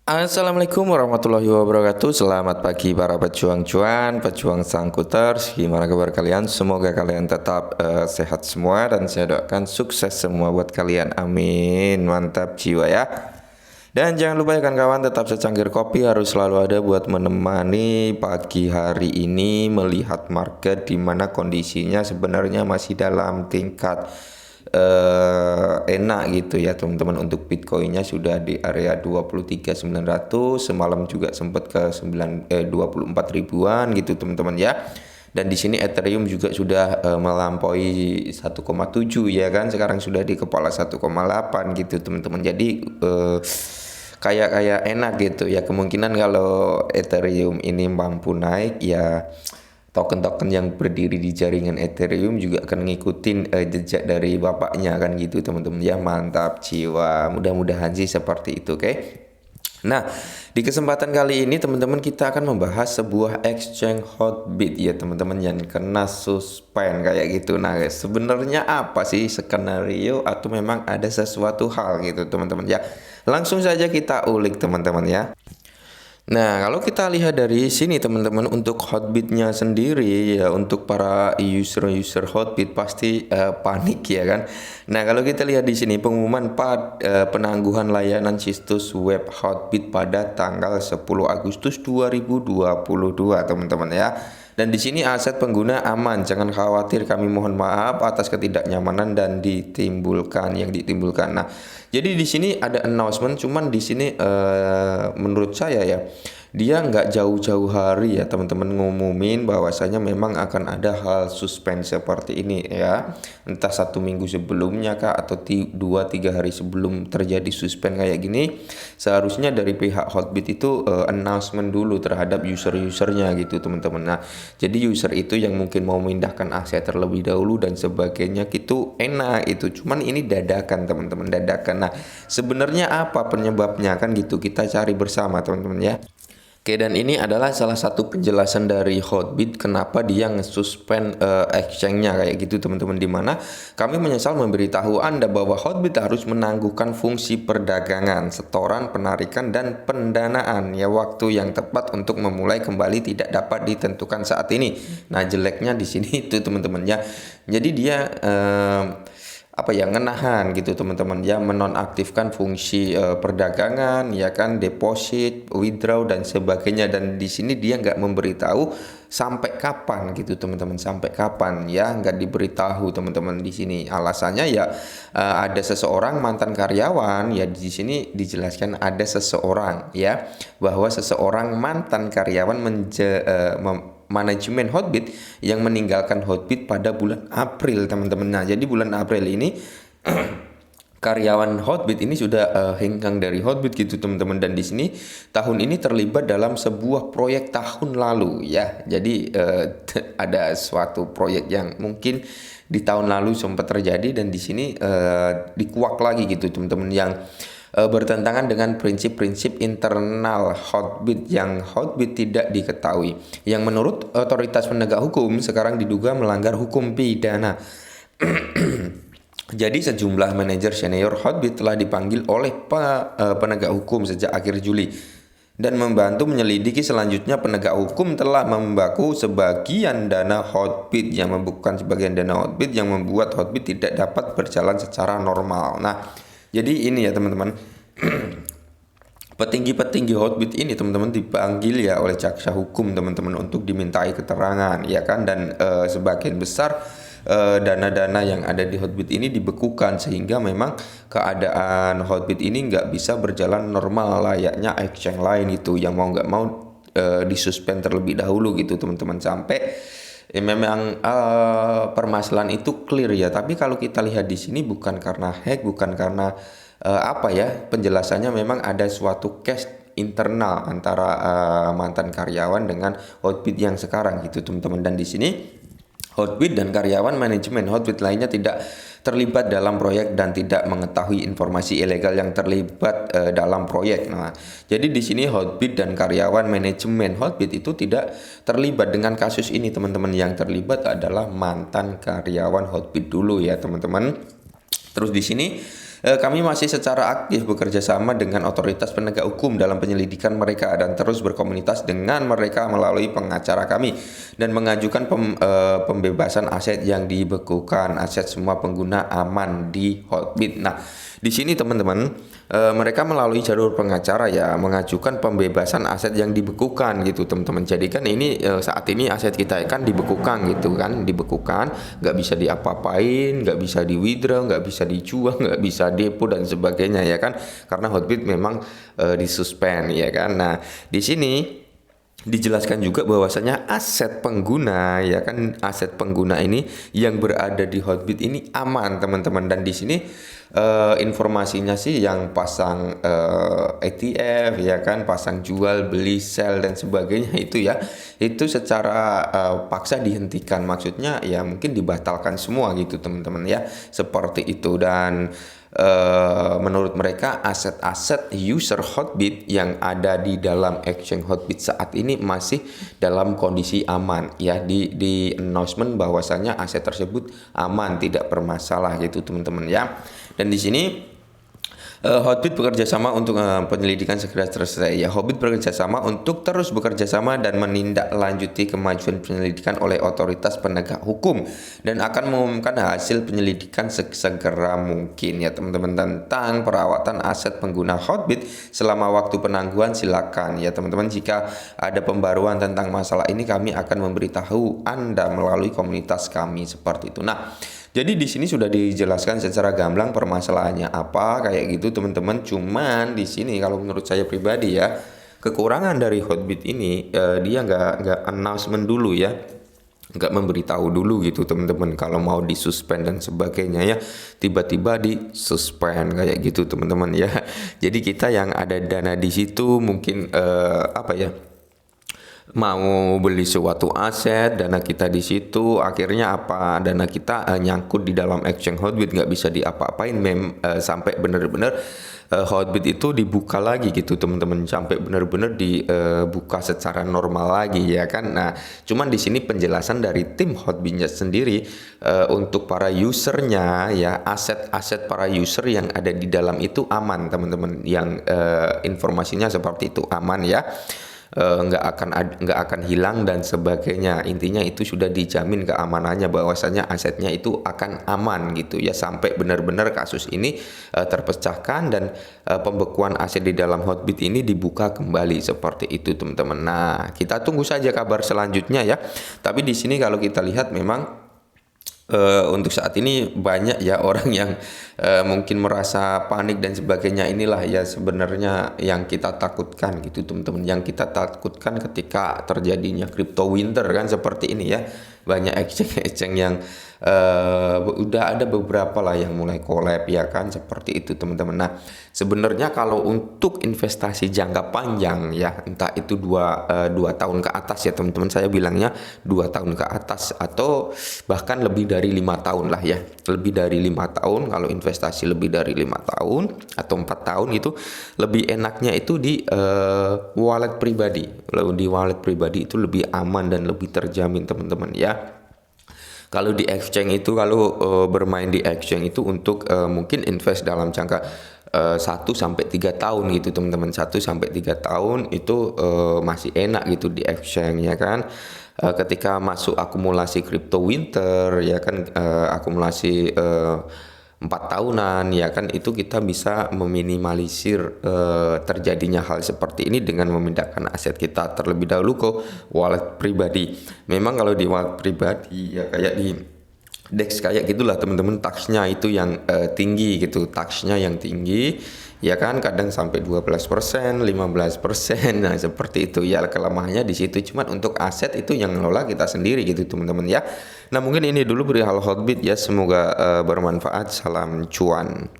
Assalamualaikum warahmatullahi wabarakatuh. Selamat pagi para pejuang cuan, pejuang sangkuters. Gimana kabar kalian? Semoga kalian tetap sehat semua dan saya doakan sukses semua buat kalian. Amin. Mantap jiwa ya. Dan jangan lupa ya kawan-kawan, tetap secangkir kopi harus selalu ada buat menemani pagi hari ini melihat market di mana kondisinya sebenarnya masih dalam tingkat enak gitu ya teman-teman. Untuk Bitcoinnya sudah di area 23.900, semalam juga sempat ke 24 ribuan gitu teman-teman ya. Dan di sini Ethereum juga sudah melampaui 1,7 ya kan, sekarang sudah di kepala 1,8 gitu teman-teman. Jadi kayak enak gitu ya. Kemungkinan kalau Ethereum ini mampu naik ya, token-token yang berdiri di jaringan Ethereum juga akan ngikutin jejak dari bapaknya kan gitu teman-teman ya. Mantap jiwa, mudah-mudahan sih seperti itu, oke. Nah, di kesempatan kali ini teman-teman kita akan membahas sebuah exchange Hotbit ya teman-teman yang kena suspend kayak gitu. Nah, sebenarnya apa sih skenario atau memang ada sesuatu hal gitu teman-teman ya. Langsung saja kita ulik teman-teman ya. Nah, kalau kita lihat dari sini teman-teman, untuk Hotbitnya sendiri ya, untuk para user-user Hotbit pasti panik ya kan. Nah, kalau kita lihat di sini pengumuman penangguhan layanan situs web Hotbit pada tanggal 10 Agustus 2022 teman-teman ya. Dan di sini aset pengguna aman, jangan khawatir, kami mohon maaf atas ketidaknyamanan dan yang ditimbulkan. Nah, jadi di sini ada announcement, cuman di sini menurut saya ya, dia nggak jauh-jauh hari ya teman-teman ngumumin bahwasanya memang akan ada hal suspend seperti ini ya. Entah 1 minggu sebelumnya kah atau 2-3 hari sebelum terjadi suspend kayak gini, seharusnya dari pihak Hotbit itu announcement dulu terhadap user-usernya gitu teman-teman. Nah, jadi user itu yang mungkin mau memindahkan aset terlebih dahulu dan sebagainya gitu enak itu. Cuman ini dadakan teman-teman, dadakan. Nah, sebenarnya apa penyebabnya kan gitu, kita cari bersama teman-teman ya. Oke, dan ini adalah salah satu penjelasan dari Hotbit kenapa dia nge-suspend exchange-nya kayak gitu teman-teman, dimana kami menyesal memberitahu Anda bahwa Hotbit harus menangguhkan fungsi perdagangan, setoran, penarikan, dan pendanaan ya. Waktu yang tepat untuk memulai kembali tidak dapat ditentukan saat ini. Nah, jeleknya di sini itu teman-teman ya. Jadi dia apa ya, ngenahan gitu teman-teman ya, menonaktifkan fungsi perdagangan ya kan, deposit, withdraw dan sebagainya. Dan di sini dia nggak memberitahu sampai kapan gitu teman-teman, sampai kapan ya, nggak diberitahu teman-teman. Di sini alasannya ya ada seseorang mantan karyawan ya, di sini dijelaskan ada seseorang ya, bahwa seseorang mantan karyawan manajemen Hotbit yang meninggalkan Hotbit pada bulan April teman-teman. Nah, jadi bulan April ini karyawan Hotbit ini sudah hengkang dari Hotbit gitu teman-teman. Dan di sini tahun ini terlibat dalam sebuah proyek tahun lalu ya. Jadi ada suatu proyek yang mungkin di tahun lalu sempat terjadi dan di sini dikuak lagi gitu teman-teman, yang bertentangan dengan prinsip-prinsip internal Hotbit yang Hotbit tidak diketahui, yang menurut otoritas penegak hukum sekarang diduga melanggar hukum pidana. Jadi sejumlah manajer senior Hotbit telah dipanggil oleh penegak hukum sejak akhir Juli, dan membantu menyelidiki selanjutnya. Penegak hukum telah membaku sebagian dana Hotbit, yang membukukan sebagian dana Hotbit yang membuat Hotbit tidak dapat berjalan secara normal. Nah, jadi ini ya teman-teman, petinggi-petinggi Hotbit ini teman-teman dipanggil ya oleh jaksa hukum teman-teman untuk dimintai keterangan ya kan. Dan sebagian besar dana-dana yang ada di Hotbit ini dibekukan, sehingga memang keadaan Hotbit ini nggak bisa berjalan normal layaknya exchange lain itu, yang mau nggak mau disuspend terlebih dahulu gitu teman-teman. Sampai memang permasalahan itu clear ya. Tapi kalau kita lihat di sini bukan karena hack, bukan karena apa ya, penjelasannya memang ada suatu case internal antara mantan karyawan dengan Hotbit yang sekarang gitu teman-teman. Dan di sini Hotbit dan karyawan manajemen Hotbit lainnya tidak terlibat dalam proyek dan tidak mengetahui informasi ilegal yang terlibat dalam proyek. Nah, jadi di sini Hotbit dan karyawan manajemen Hotbit itu tidak terlibat dengan kasus ini, teman-teman. Yang terlibat adalah mantan karyawan Hotbit dulu ya, teman-teman. Terus di sini Kami masih secara aktif bekerja sama dengan otoritas penegak hukum dalam penyelidikan mereka dan terus berkomunitas dengan mereka melalui pengacara kami dan mengajukan pembebasan aset yang dibekukan. Aset semua pengguna aman di Hotbit. Nah, di sini teman-teman, mereka melalui jalur pengacara ya mengajukan pembebasan aset yang dibekukan gitu teman-teman. Jadi kan ini saat ini aset kita kan dibekukan gitu kan, dibekukan, nggak bisa diapa-apain, nggak bisa di withdraw, nggak bisa dijual, nggak bisa depo dan sebagainya ya kan, karena Hotbit memang disuspend ya kan. Nah, di sini dijelaskan juga bahwasanya aset pengguna ya kan, aset pengguna ini yang berada di Hotbit ini aman teman-teman. Dan di sini informasinya sih yang pasang ETF ya kan, pasang jual beli sell dan sebagainya itu ya, itu secara paksa dihentikan, maksudnya ya mungkin dibatalkan semua gitu teman-teman ya, seperti itu. Dan menurut mereka aset-aset user Hotbit yang ada di dalam exchange Hotbit saat ini masih dalam kondisi aman ya, di announcement bahwasanya aset tersebut aman, tidak bermasalah gitu teman-teman ya. Dan di sini Hotbit bekerja sama untuk penyelidikan segera selesai ya. Hotbit bekerja sama untuk terus bekerja sama dan menindaklanjuti kemajuan penyelidikan oleh otoritas penegak hukum dan akan mengumumkan hasil penyelidikan segera mungkin ya teman-teman. Tentang perawatan aset pengguna Hotbit selama waktu penangguhan silakan ya teman-teman. Jika ada pembaruan tentang masalah ini kami akan memberitahu Anda melalui komunitas kami, seperti itu. Nah, jadi di sini sudah dijelaskan secara gamblang permasalahannya apa kayak gitu teman-teman. Cuman di sini kalau menurut saya pribadi ya, kekurangan dari Hotbit ini dia nggak announcement dulu ya, nggak memberitahu dulu gitu teman-teman kalau mau disuspend dan sebagainya ya, tiba-tiba disuspend kayak gitu teman-teman ya. Jadi kita yang ada dana di situ mungkin apa ya, mau beli suatu aset, dana kita di situ, akhirnya apa, dana kita nyangkut di dalam exchange Hotbit, nggak bisa diapa-apain sampai bener-bener Hotbit itu dibuka lagi gitu teman-teman, sampai bener-bener dibuka secara normal lagi ya kan. Nah, cuman di sini penjelasan dari tim Hotbitnya sendiri untuk para usernya ya, aset-aset para user yang ada di dalam itu aman teman-teman, yang informasinya seperti itu, aman ya. Nggak akan hilang dan sebagainya. Intinya itu sudah dijamin keamanannya, bahwasanya asetnya itu akan aman gitu ya, sampai benar-benar kasus ini terpecahkan dan pembekuan aset di dalam Hotbit ini dibuka kembali, seperti itu teman-teman. Nah, kita tunggu saja kabar selanjutnya ya. Tapi di sini kalau kita lihat memang untuk saat ini banyak ya orang yang mungkin merasa panik dan sebagainya. Inilah ya sebenarnya yang kita takutkan gitu teman-teman, yang kita takutkan ketika terjadinya crypto winter kan, seperti ini ya. Banyak exchange yang udah ada beberapa lah yang mulai collab ya kan, seperti itu teman-teman. Nah, sebenarnya kalau untuk investasi jangka panjang ya, entah itu dua tahun ke atas ya teman-teman, saya bilangnya 2 tahun ke atas atau bahkan lebih dari 5 tahun lah ya, lebih dari 5 tahun. Kalau investasi lebih dari 5 tahun atau 4 tahun itu lebih enaknya itu di wallet pribadi. Lalu di wallet pribadi itu lebih aman dan lebih terjamin teman-teman ya. Kalau di exchange itu, kalau bermain di exchange itu untuk mungkin invest dalam jangka 1-3 tahun gitu teman-teman. 1-3 tahun itu masih enak gitu di exchange ya kan. Ketika masuk akumulasi crypto winter ya kan, akumulasi 4 tahunan ya kan, itu kita bisa meminimalisir terjadinya hal seperti ini dengan memindahkan aset kita terlebih dahulu ke wallet pribadi. Memang kalau di wallet pribadi ya kayak di DEX kayak gitulah teman-teman, taxnya itu yang tinggi gitu, taxnya yang tinggi ya kan, kadang sampai 12%, 15%. Nah, seperti itu ya, kelemahannya di situ. Cuman untuk aset itu yang ngelola kita sendiri gitu teman-teman ya. Nah, mungkin ini dulu perihal Hotbit ya, semoga bermanfaat. Salam cuan.